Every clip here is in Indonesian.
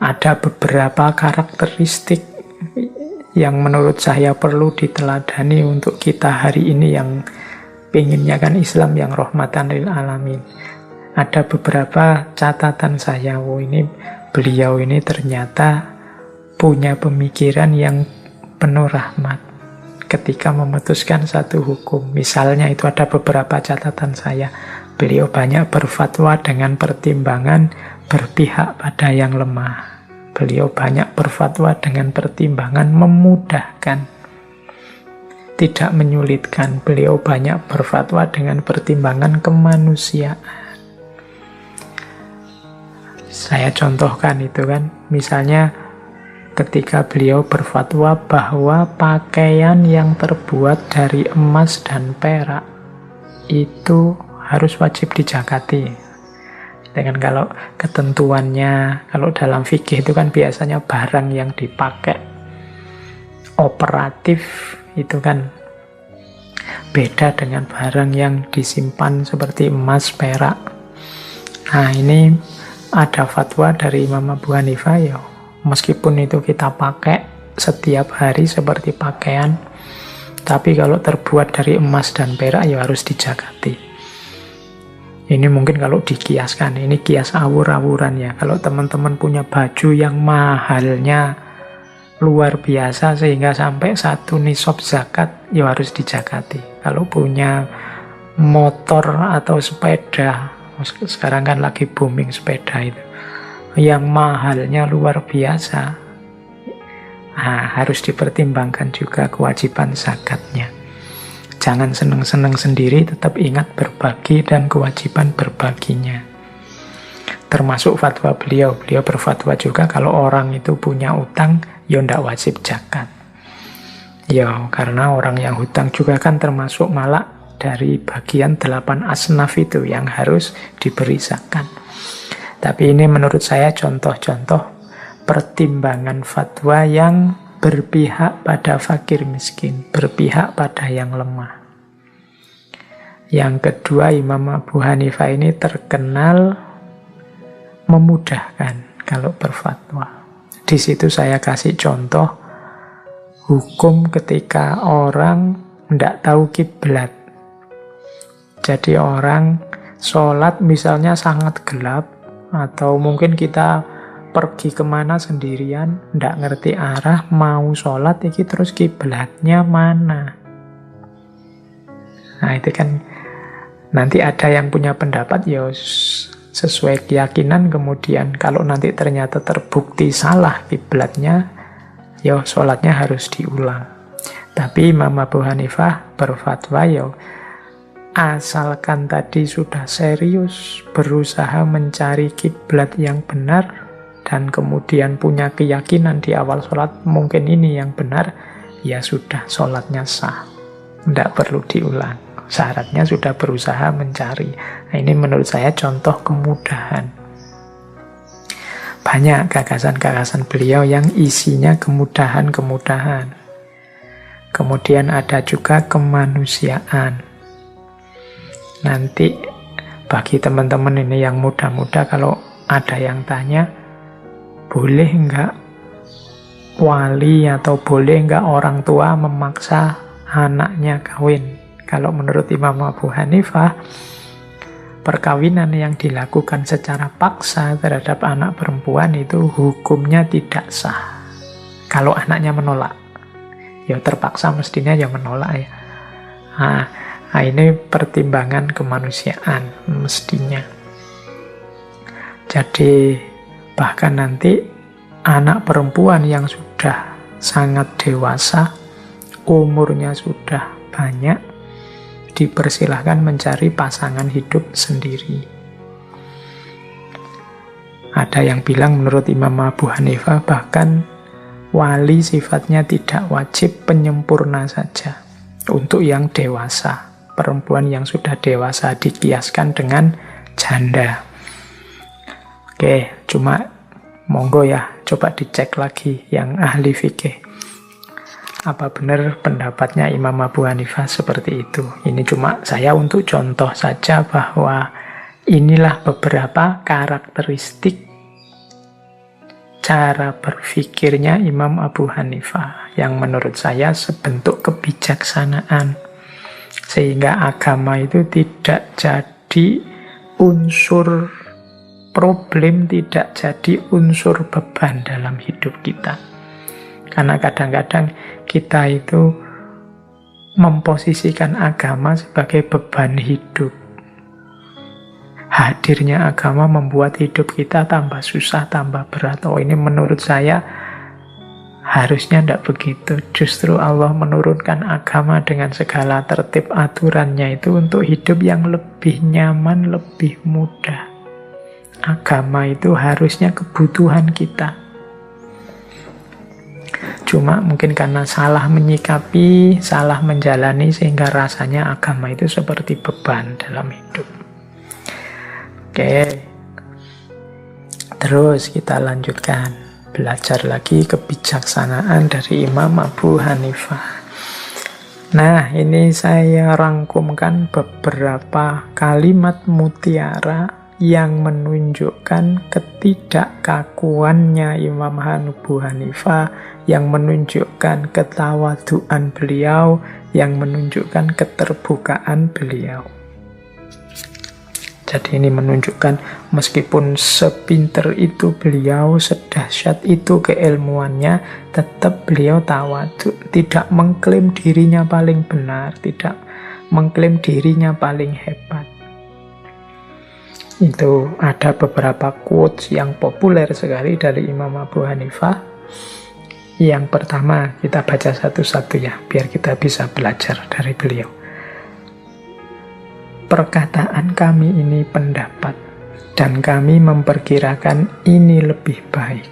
ada beberapa karakteristik yang menurut saya perlu diteladani untuk kita hari ini yang pengennya kan Islam yang rahmatan lil alamin. Ada beberapa catatan saya, beliau ini ternyata punya pemikiran yang penuh rahmat ketika memutuskan satu hukum. Misalnya itu ada beberapa catatan saya. Beliau banyak berfatwa dengan pertimbangan berpihak pada yang lemah. Beliau banyak berfatwa dengan pertimbangan memudahkan, tidak menyulitkan. Beliau banyak berfatwa dengan pertimbangan kemanusiaan. Saya contohkan itu kan, misalnya ketika beliau berfatwa bahwa pakaian yang terbuat dari emas dan perak itu harus wajib dijakati. Dengan kalau ketentuannya, kalau dalam fikih itu kan biasanya barang yang dipakai operatif itu kan beda dengan barang yang disimpan seperti emas, perak. Nah ini ada fatwa dari Imam Abu Hanifah, ya meskipun itu kita pakai setiap hari seperti pakaian, tapi kalau terbuat dari emas dan perak ya harus dijakati. Ini mungkin kalau dikiaskan, ini kias awur-awuran ya. Kalau teman-teman punya baju yang mahalnya luar biasa sehingga sampai 1 nisab zakat, ya harus dijakati. Kalau punya motor atau sepeda, sekarang kan lagi booming sepeda itu, yang mahalnya luar biasa, harus dipertimbangkan juga kewajiban zakatnya. Jangan seneng-seneng sendiri, tetap ingat berbagi dan kewajiban berbaginya. Termasuk fatwa beliau. Beliau berfatwa juga kalau orang itu punya utang, ya ndak wajib zakat. Ya, karena orang yang hutang juga kan termasuk malah dari bagian 8 asnaf itu yang harus diberi zakat. Tapi ini menurut saya contoh-contoh pertimbangan fatwa yang berpihak pada fakir miskin, berpihak pada yang lemah. Yang kedua, Imam Abu Hanifah ini terkenal memudahkan kalau berfatwa. Di situ saya kasih contoh hukum ketika orang tidak tahu kiblat. Jadi orang sholat misalnya sangat gelap, atau mungkin kita pergi kemana sendirian, ndak ngerti arah, mau sholat, iki terus kiblatnya mana? Nah itu kan nanti ada yang punya pendapat, ya sesuai keyakinan, kemudian kalau nanti ternyata terbukti salah kiblatnya, ya sholatnya harus diulang. Tapi Imam Abu Hanifah berfatwa, ya asalkan tadi sudah serius berusaha mencari kiblat yang benar, dan kemudian punya keyakinan di awal sholat mungkin ini yang benar, ya sudah, sholatnya sah, tidak perlu diulang. Syaratnya sudah berusaha mencari. Nah, ini menurut saya contoh kemudahan. Banyak gagasan-gagasan beliau yang isinya kemudahan-kemudahan. Kemudian ada juga kemanusiaan. Nanti bagi teman-teman ini yang muda-muda, kalau ada yang tanya, boleh enggak wali atau boleh enggak orang tua memaksa anaknya kawin? Kalau menurut Imam Abu Hanifah, perkawinan yang dilakukan secara paksa terhadap anak perempuan itu hukumnya tidak sah. Kalau anaknya menolak, ya terpaksa mestinya ya menolak ya. Nah ini pertimbangan kemanusiaan mestinya. Jadi bahkan nanti anak perempuan yang sudah sangat dewasa, umurnya sudah banyak, dipersilahkan mencari pasangan hidup sendiri. Ada yang bilang menurut Imam Abu Hanifah bahkan wali sifatnya tidak wajib, penyempurna saja untuk yang dewasa. Perempuan yang sudah dewasa dikiaskan dengan janda. Oke, cuma monggo ya, coba dicek lagi yang ahli fikih. Apa benar pendapatnya Imam Abu Hanifah seperti itu? Ini cuma saya untuk contoh saja bahwa inilah beberapa karakteristik cara berpikirnya Imam Abu Hanifah, yang menurut saya sebentuk kebijaksanaan. Sehingga agama itu tidak jadi unsur problem, tidak jadi unsur beban dalam hidup kita. Karena kadang-kadang kita itu memposisikan agama sebagai beban hidup. Hadirnya agama membuat hidup kita tambah susah, tambah berat. Oh, ini menurut saya harusnya tidak begitu. Justru Allah menurunkan agama dengan segala tertib aturannya itu untuk hidup yang lebih nyaman, lebih mudah. Agama itu harusnya kebutuhan kita. Cuma mungkin karena salah menyikapi, salah menjalani, sehingga rasanya agama itu seperti beban dalam hidup. Oke, terus kita lanjutkan. Belajar lagi kebijaksanaan dari Imam Abu Hanifah. Nah, ini saya rangkumkan beberapa kalimat mutiara yang menunjukkan ketidakkakuannya Imam Abu Hanifah, yang menunjukkan ketawaduan beliau, yang menunjukkan keterbukaan beliau. Jadi ini menunjukkan meskipun sepinter itu beliau, sedahsyat itu keilmuannya, tetap beliau tawadu, tidak mengklaim dirinya paling benar, tidak mengklaim dirinya paling hebat. Itu ada beberapa quotes yang populer sekali dari Imam Abu Hanifah. Yang pertama, kita baca satu-satu ya, biar kita bisa belajar dari beliau. Perkataan kami ini pendapat, dan kami memperkirakan ini lebih baik.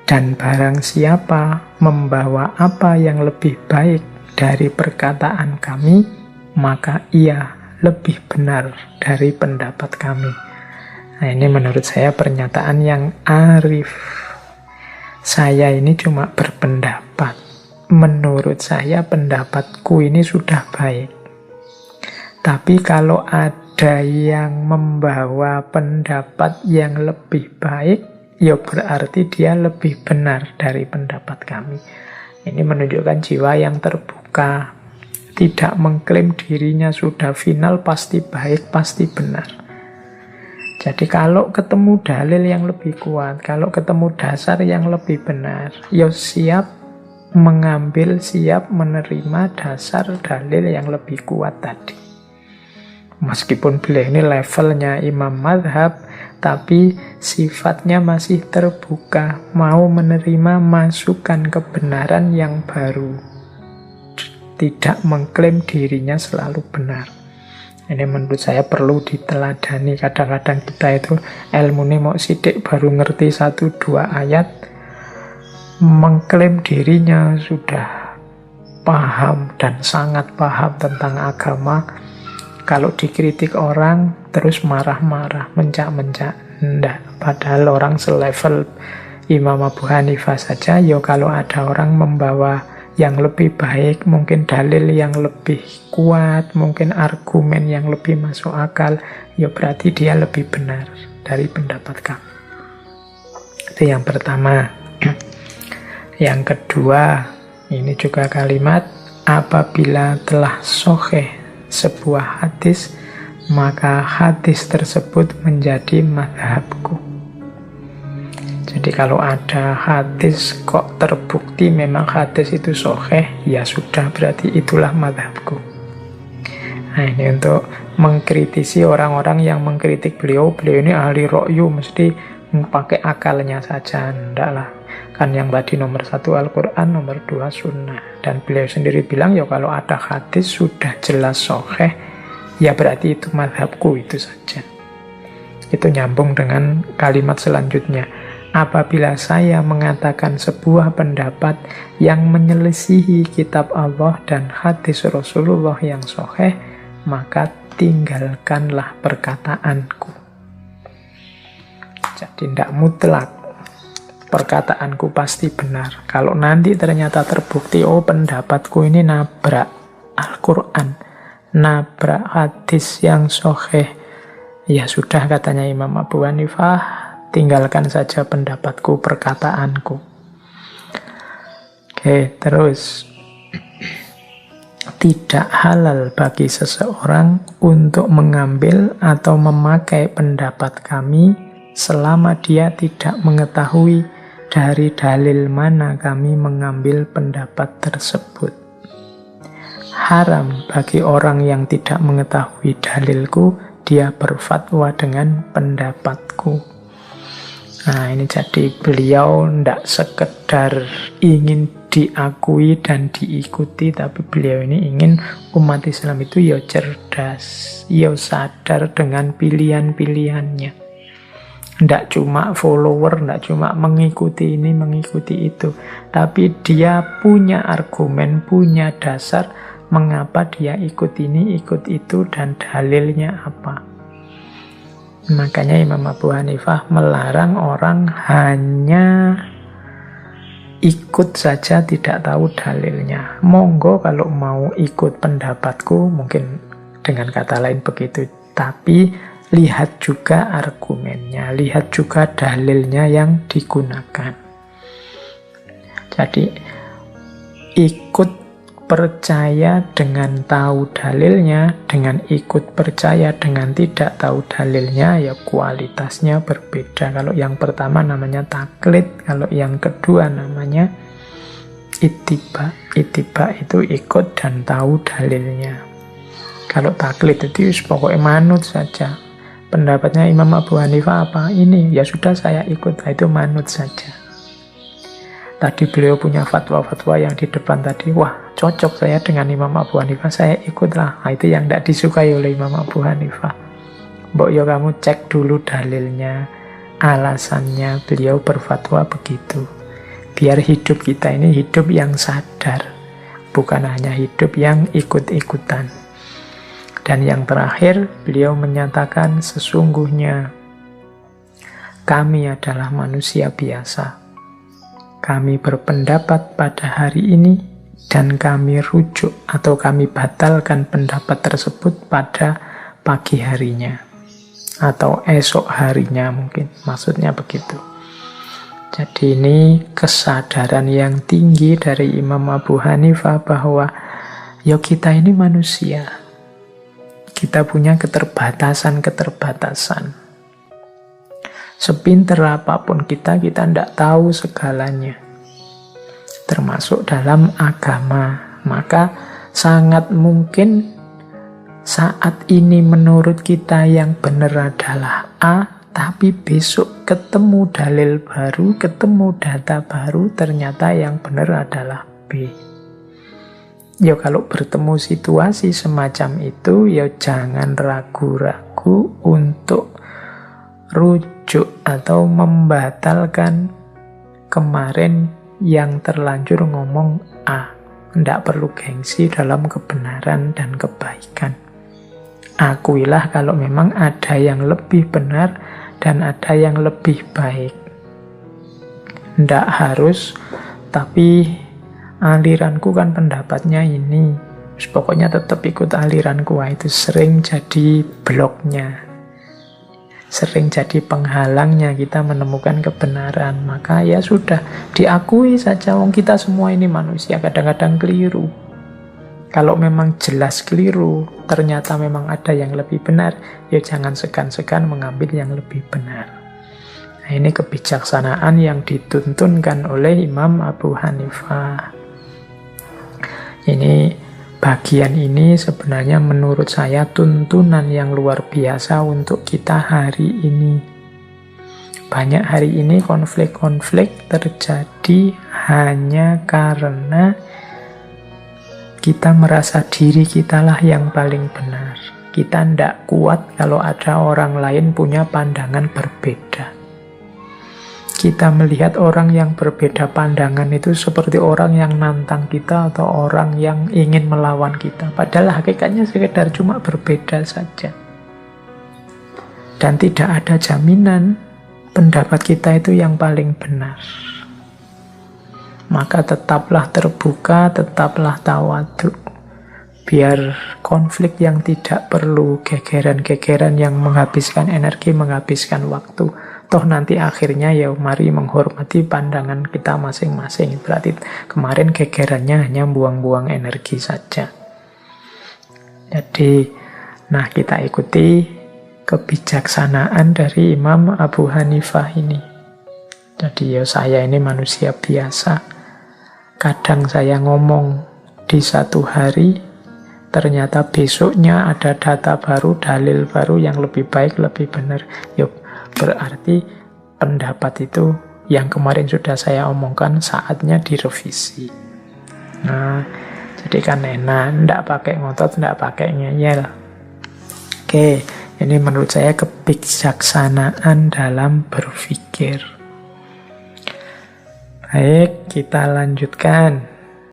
Dan barang siapa membawa apa yang lebih baik dari perkataan kami, maka ia lebih benar dari pendapat kami. Nah, ini menurut saya pernyataan yang arif. Saya ini cuma berpendapat. Menurut saya pendapatku ini sudah baik. Tapi kalau ada yang membawa pendapat yang lebih baik, ya berarti dia lebih benar dari pendapat kami. Ini menunjukkan jiwa yang terbuka, tidak mengklaim dirinya sudah final, pasti baik, pasti benar. Jadi kalau ketemu dalil yang lebih kuat, kalau ketemu dasar yang lebih benar, ya siap mengambil, siap menerima dasar dalil yang lebih kuat tadi. Meskipun beliau ini levelnya imam madhab, tapi sifatnya masih terbuka, mau menerima masukan kebenaran yang baru, tidak mengklaim dirinya selalu benar. Ini menurut saya perlu diteladani. Kadang-kadang kita itu ilmu ini mau sidik baru ngerti 1-2 ayat, mengklaim dirinya sudah paham dan sangat paham tentang agama. Kalau dikritik orang, terus marah-marah, mencak-mencak. Nggak, padahal orang selevel Imam Abu Hanifah saja, ya kalau ada orang membawa yang lebih baik, mungkin dalil yang lebih kuat, mungkin argumen yang lebih masuk akal, ya berarti dia lebih benar dari pendapat kami. Itu yang pertama. Yang kedua, ini juga kalimat, apabila telah sahih sebuah hadis, maka hadis tersebut menjadi madhabku. Jadi kalau ada hadis kok terbukti memang hadis itu sahih, ya sudah berarti itulah madhabku. Nah, ini untuk mengkritisi orang-orang yang mengkritik beliau ini ahli ra'yu, mesti pakai akalnya saja. Enggak lah. Kan yang tadi nomor 1 Al-Quran, nomor 2 Sunnah. Dan beliau sendiri bilang, ya kalau ada hadis sudah jelas sahih, ya berarti itu madhabku, itu saja. Itu nyambung dengan kalimat selanjutnya. Apabila saya mengatakan sebuah pendapat yang menyelisihi kitab Allah dan hadis Rasulullah yang sahih, maka tinggalkanlah perkataanku. Jadi tidak mutlak perkataanku pasti benar. Kalau nanti ternyata terbukti, oh pendapatku ini nabrak Al-Quran, nabrak hadis yang sahih, ya sudah katanya Imam Abu Hanifah, tinggalkan saja pendapatku, perkataanku. Oke, terus tidak halal bagi seseorang untuk mengambil atau memakai pendapat kami selama dia tidak mengetahui dari dalil mana kami mengambil pendapat tersebut. Haram bagi orang yang tidak mengetahui dalilku, dia berfatwa dengan pendapatku. Nah, ini jadi beliau tidak sekedar ingin diakui dan diikuti, tapi beliau ini ingin umat Islam itu ya cerdas, ya sadar dengan pilihan-pilihannya. Tidak cuma follower, tidak cuma mengikuti ini, mengikuti itu, tapi dia punya argumen, punya dasar mengapa dia ikut ini, ikut itu, dan dalilnya apa. Makanya Imam Abu Hanifah melarang orang hanya ikut saja tidak tahu dalilnya. Monggo kalau mau ikut pendapatku, mungkin dengan kata lain begitu, tapi lihat juga argumennya, lihat juga dalilnya yang digunakan. Jadi ikut percaya dengan tahu dalilnya, dengan ikut percaya dengan tidak tahu dalilnya, ya kualitasnya berbeda. Kalau yang pertama namanya taklid, kalau yang kedua namanya ittiba. Ittiba itu ikut dan tahu dalilnya. Kalau taklid itu pokoknya manut saja. Pendapatnya Imam Abu Hanifah apa? Ini, ya sudah saya ikut, itu manut saja. Tadi beliau punya fatwa-fatwa yang di depan tadi, wah cocok saya dengan Imam Abu Hanifah, saya ikutlah. Nah, itu yang tidak disukai oleh Imam Abu Hanifah. Mbok ya kamu cek dulu dalilnya, alasannya beliau berfatwa begitu. Biar hidup kita ini hidup yang sadar, bukan hanya hidup yang ikut-ikutan. Dan yang terakhir, beliau menyatakan sesungguhnya kami adalah manusia biasa. Kami berpendapat pada hari ini dan kami rujuk atau kami batalkan pendapat tersebut pada pagi harinya atau esok harinya, mungkin maksudnya begitu. Jadi ini kesadaran yang tinggi dari Imam Abu Hanifah bahwa ya kita ini manusia. Kita punya keterbatasan-keterbatasan. Sepinter apapun kita tidak tahu segalanya. Termasuk dalam agama. Maka sangat mungkin saat ini menurut kita yang benar adalah A, tapi besok ketemu dalil baru, ketemu data baru, ternyata yang benar adalah B. Ya kalau bertemu situasi semacam itu, ya jangan ragu-ragu untuk rujuk atau membatalkan kemarin yang terlanjur ngomong A. Tidak perlu gengsi dalam kebenaran dan kebaikan. Akuilah kalau memang ada yang lebih benar dan ada yang lebih baik. Tidak harus, tapi aliranku kan pendapatnya ini, pokoknya tetap ikut aliranku. Itu sering jadi bloknya, sering jadi penghalangnya kita menemukan kebenaran. Maka ya sudah, diakui saja, wong kita semua ini manusia, kadang-kadang keliru. Kalau memang jelas keliru, ternyata memang ada yang lebih benar, ya jangan segan-segan mengambil yang lebih benar. Nah, ini kebijaksanaan yang dituntunkan oleh Imam Abu Hanifah. Ini bagian ini sebenarnya menurut saya tuntunan yang luar biasa untuk kita hari ini. Banyak hari ini konflik-konflik terjadi hanya karena kita merasa diri kitalah yang paling benar. Kita tidak kuat kalau ada orang lain punya pandangan berbeda. Kita melihat orang yang berbeda pandangan itu seperti orang yang nantang kita atau orang yang ingin melawan kita. Padahal hakikatnya sekedar cuma berbeda saja. Dan tidak ada jaminan pendapat kita itu yang paling benar. Maka tetaplah terbuka, tetaplah tawadhu. Biar konflik yang tidak perlu, gegeran-gegeran yang menghabiskan energi, menghabiskan waktu, Toh nanti akhirnya ya mari menghormati pandangan kita masing-masing. Berarti kemarin gegerannya hanya buang-buang energi saja. Jadi, nah kita ikuti kebijaksanaan dari Imam Abu Hanifah ini. Jadi ya saya ini manusia biasa. Kadang saya ngomong di satu hari, ternyata besoknya ada data baru, dalil baru yang lebih baik, lebih benar. Yuk, berarti pendapat itu yang kemarin sudah saya omongkan saatnya direvisi. Nah, jadi kan enak, ndak pakai ngotot, ndak pakai ngeyel. Oke, ini menurut saya kebijaksanaan dalam berpikir. Baik, kita lanjutkan.